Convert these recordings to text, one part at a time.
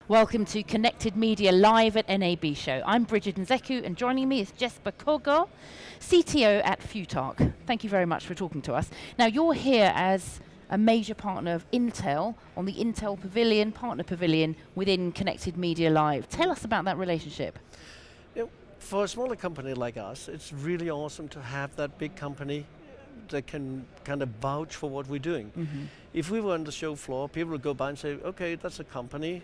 Welcome to Connected Media Live at NAB Show. I'm Bridget Nzeku, and joining me is Jesper Kaagaard, CTO at Futarque. Thank you very much for talking to us. Now, you're here as a major partner of Intel on the Intel Pavilion, Partner Pavilion within Connected Media Live. Tell us about that relationship. For a smaller company like us, it's really awesome to have that big company that can kind of vouch for what we're doing. Mm-hmm. If we were on the show floor, people would go by and say, okay, that's a company.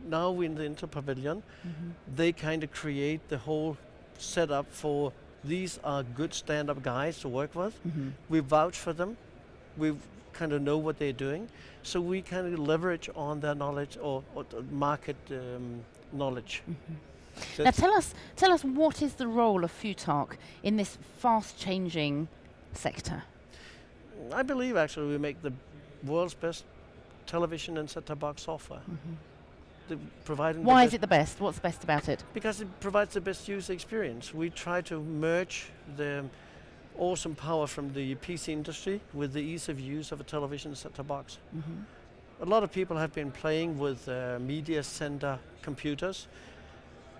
Now we're in the Intel Pavilion. Mm-hmm. They kind of create the whole setup for these are good stand-up guys to work with. Mm-hmm. We vouch for them. We kind of know what they're doing. So we kind of leverage on their knowledge or the market knowledge. Mm-hmm. So Now tell us what is the role of Futarque in this fast-changing sector? I believe actually we make the world's best television and set-top box software. Mm-hmm. Why is it the best? What's best about it? Because it provides the best user experience. We try to merge the awesome power from the PC industry with the ease of use of a television set-top box. Mm-hmm. A lot of people have been playing with media center computers,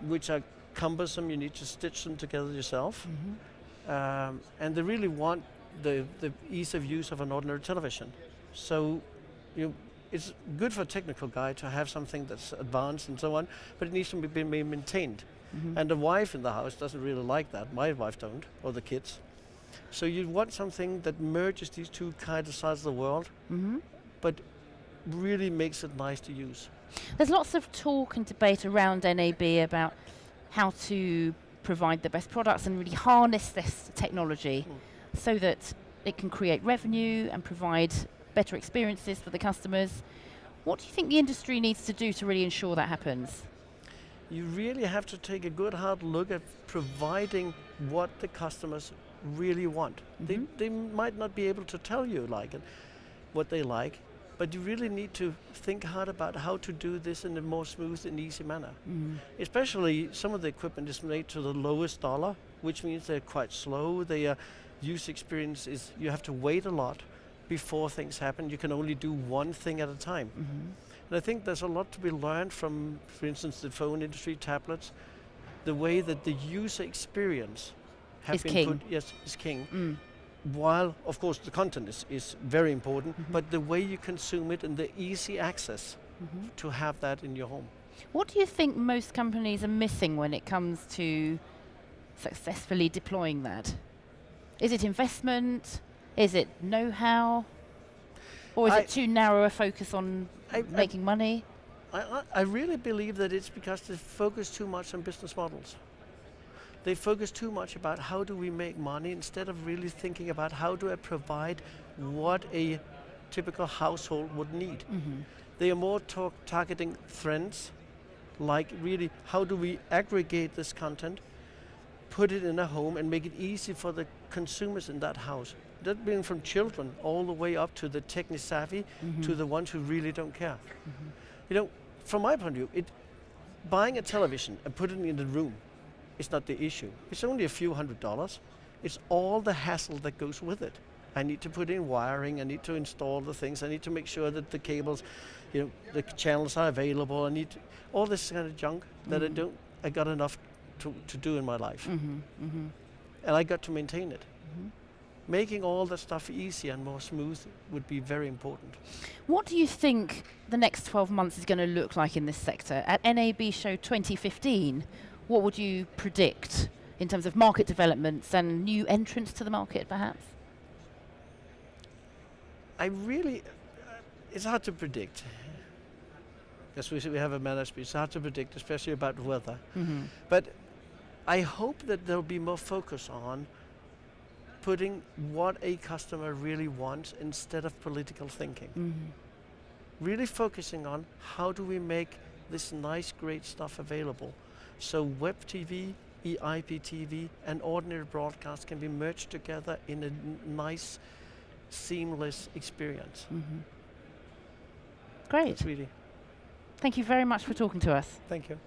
which are cumbersome. You need to stitch them together yourself. Mm-hmm. And they really want the ease of use of an ordinary television. So it's good for a technical guy to have something that's advanced and so on, but it needs to be maintained. Mm-hmm. And the wife in the house doesn't really like that. My wife don't, or the kids. So you want something that merges these two kind of sides of the world, Mm-hmm. but really makes it nice to use. There's lots of talk and debate around NAB about how to provide the best products and really harness this technology so that it can create revenue and provide better experiences for the customers. What do you think the industry needs to do to really ensure that happens? You really have to take a good hard look at providing what the customers really want. Mm-hmm. They might not be able to tell you what they like, but you really need to think hard about how to do this in a more smooth and easy manner. Mm. Especially some of the equipment is made to the lowest dollar, which means they're quite slow. Their user experience is, you have to wait a lot before things happen. You can only do one thing at a time. Mm-hmm. And I think there's a lot to be learned from, for instance, the phone industry, tablets, the way that the user experience Is king. is king. Mm. While, of course, the content is very important, Mm-hmm. but the way you consume it and the easy access Mm-hmm. to have that in your home. What do you think most companies are missing when it comes to successfully deploying that? Is it investment? Is it know-how? Or is it too narrow a focus on making money? I really believe that it's because they focus too much on business models. They focus too much about how do we make money instead of really thinking about how do I provide what a typical household would need. Mm-hmm. They are more targeting trends, like really how do we aggregate this content, put it in a home and make it easy for the consumers in that house. That being from children all the way up to the technically savvy, Mm-hmm. to the ones who really don't care. Mm-hmm. From my point of view, buying a television and putting it in the room is not the issue. It's only a few $100s. It's all the hassle that goes with it. I need to put in wiring, I need to install the things, I need to make sure that the cables, the channels are available, I need all this kind of junk that I got enough to do in my life. Mm-hmm. Mm-hmm. And I got to maintain it. Mm-hmm. Making all that stuff easier and more smooth would be very important. What do you think the next 12 months is going to look like in this sector? At NAB Show 2015, what would you predict in terms of market developments and new entrants to the market, perhaps? It's hard to predict. As we have a management, it's hard to predict, especially about weather. Mm-hmm. But I hope that there'll be more focus on putting what a customer really wants instead of political thinking. Mm-hmm. Really focusing on how do we make this nice, great stuff available. So web TV, IPTV, and ordinary broadcast can be merged together in a nice, seamless experience. Mm-hmm. Great. It's really. Thank you very much for talking to us. Thank you.